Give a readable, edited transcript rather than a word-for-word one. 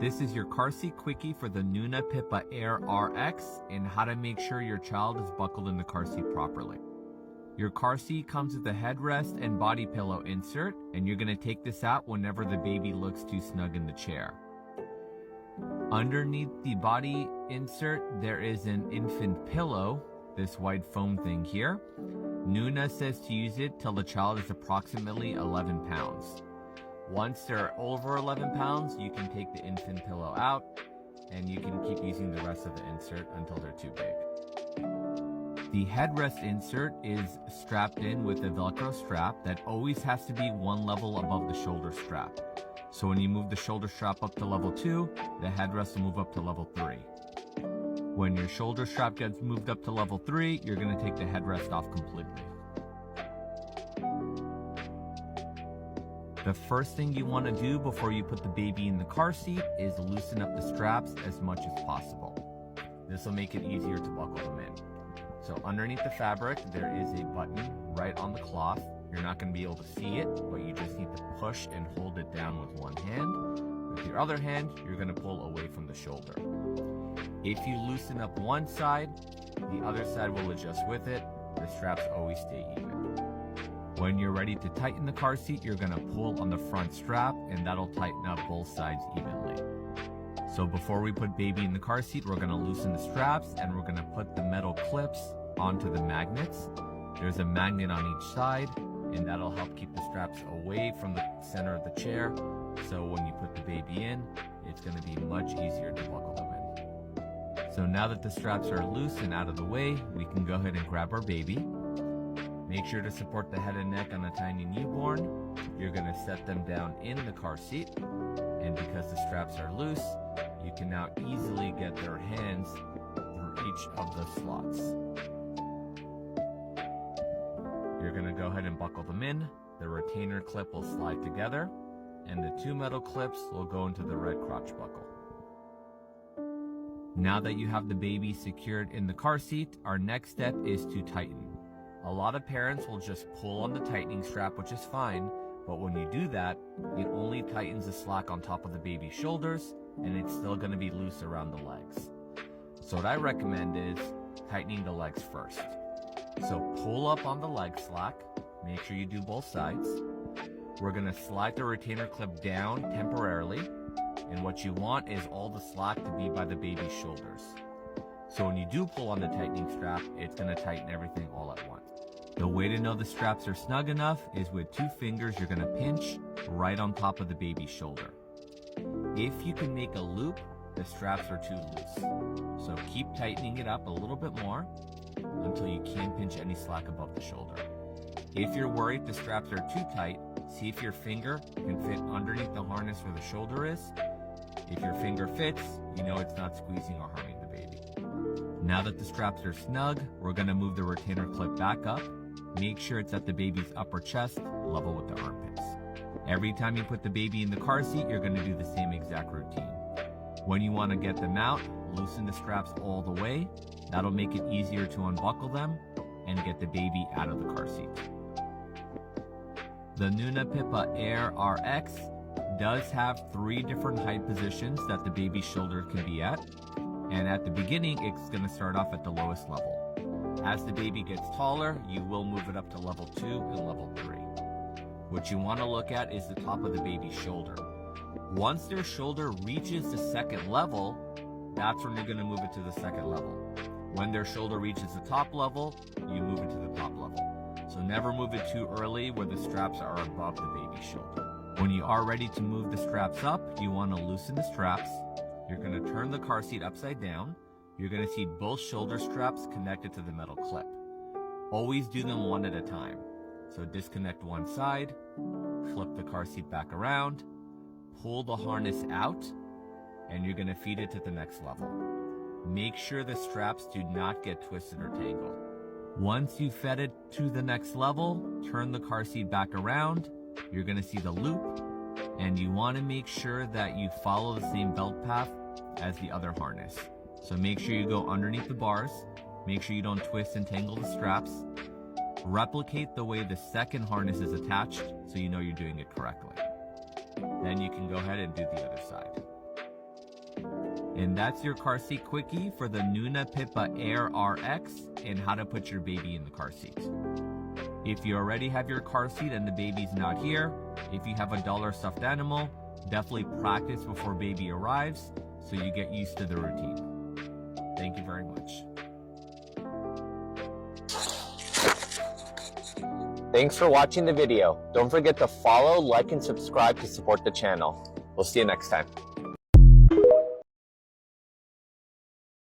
This is your car seat quickie for the Nuna Pipa Aire RX and how to make sure your child is buckled in the car seat properly. Your car seat comes with a headrest and body pillow insert, and you're going to take this out whenever the baby looks too snug in the chair. Underneath the body insert, there is an infant pillow, this white foam thing here. Nuna says to use it till the child is approximately 11 pounds. Once they're over 11 pounds, you can take the infant pillow out and you can keep using the rest of the insert until they're too big. The headrest insert is strapped in with a Velcro strap that always has to be one level above the shoulder strap. So when you move the shoulder strap up to level 2, the headrest will move up to level 3. When your shoulder strap gets moved up to level 3, you're going to take the headrest off completely. The first thing you want to do before you put the baby in the car seat is loosen up the straps as much as possible. This will make it easier to buckle them in. So underneath the fabric, there is a button right on the cloth. You're not going to be able to see it, but you just need to push and hold it down with one hand. With your other hand, you're going to pull away from the shoulder. If you loosen up one side, the other side will adjust with it. The straps always stay even. When you're ready to tighten the car seat, you're going to pull on the front strap and that'll tighten up both sides evenly. So before we put baby in the car seat, we're going to loosen the straps and we're going to put the metal clips onto the magnets. There's a magnet on each side and that'll help keep the straps away from the center of the chair. So when you put the baby in, it's going to be much easier to buckle them in. So now that the straps are loose and out of the way, we can go ahead and grab our baby. Make sure to support the head and neck on a tiny newborn. You're going to set them down in the car seat. And because the straps are loose, you can now easily get their hands through each of the slots. You're going to go ahead and buckle them in. The retainer clip will slide together, and the two metal clips will go into the red crotch buckle. Now that you have the baby secured in the car seat, our next step is to tighten. A lot of parents will just pull on the tightening strap, which is fine, but when you do that, it only tightens the slack on top of the baby's shoulders, and it's still going to be loose around the legs. So what I recommend is tightening the legs first. So pull up on the leg slack, make sure you do both sides. We're going to slide the retainer clip down temporarily, and what you want is all the slack to be by the baby's shoulders. So when you do pull on the tightening strap, it's going to tighten everything all at once. The way to know the straps are snug enough is with two fingers, you're going to pinch right on top of the baby's shoulder. If you can make a loop, the straps are too loose. So keep tightening it up a little bit more until you can't pinch any slack above the shoulder. If you're worried the straps are too tight, see if your finger can fit underneath the harness where the shoulder is. If your finger fits, you know it's not squeezing or harming the baby. Now that the straps are snug, we're going to move the retainer clip back up. Make sure it's at the baby's upper chest, level with the armpits. Every time you put the baby in the car seat, you're going to do the same exact routine. When you want to get them out, loosen the straps all the way. That'll make it easier to unbuckle them and get the baby out of the car seat. The Nuna Pipa Aire RX does have 3 different height positions that the baby's shoulder can be at. And at the beginning, it's going to start off at the lowest level. As the baby gets taller, you will move it up to level 2 and level 3. What you want to look at is the top of the baby's shoulder. Once their shoulder reaches the second level, that's when you're going to move it to the second level. When their shoulder reaches the top level, you move it to the top level. So never move it too early where the straps are above the baby's shoulder. When you are ready to move the straps up, you want to loosen the straps. You're going to turn the car seat upside down. You're going to see both shoulder straps connected to the metal clip. Always do them one at a time. So disconnect one side, flip the car seat back around, pull the harness out, and you're going to feed it to the next level. Make sure the straps do not get twisted or tangled. Once you've fed it to the next level, turn the car seat back around. You're going to see the loop, and you want to make sure that you follow the same belt path as the other harness. So make sure you go underneath the bars, make sure you don't twist and tangle the straps, replicate the way the second harness is attached so you know you're doing it correctly. Then you can go ahead and do the other side. And that's your car seat quickie for the Nuna Pipa Aire RX and how to put your baby in the car seat. If you already have your car seat and the baby's not here, if you have a dollar stuffed animal, definitely practice before baby arrives so you get used to the routine. Thank you very much. Thanks for watching the video. Don't forget to follow, like, and subscribe to support the channel. We'll see you next time.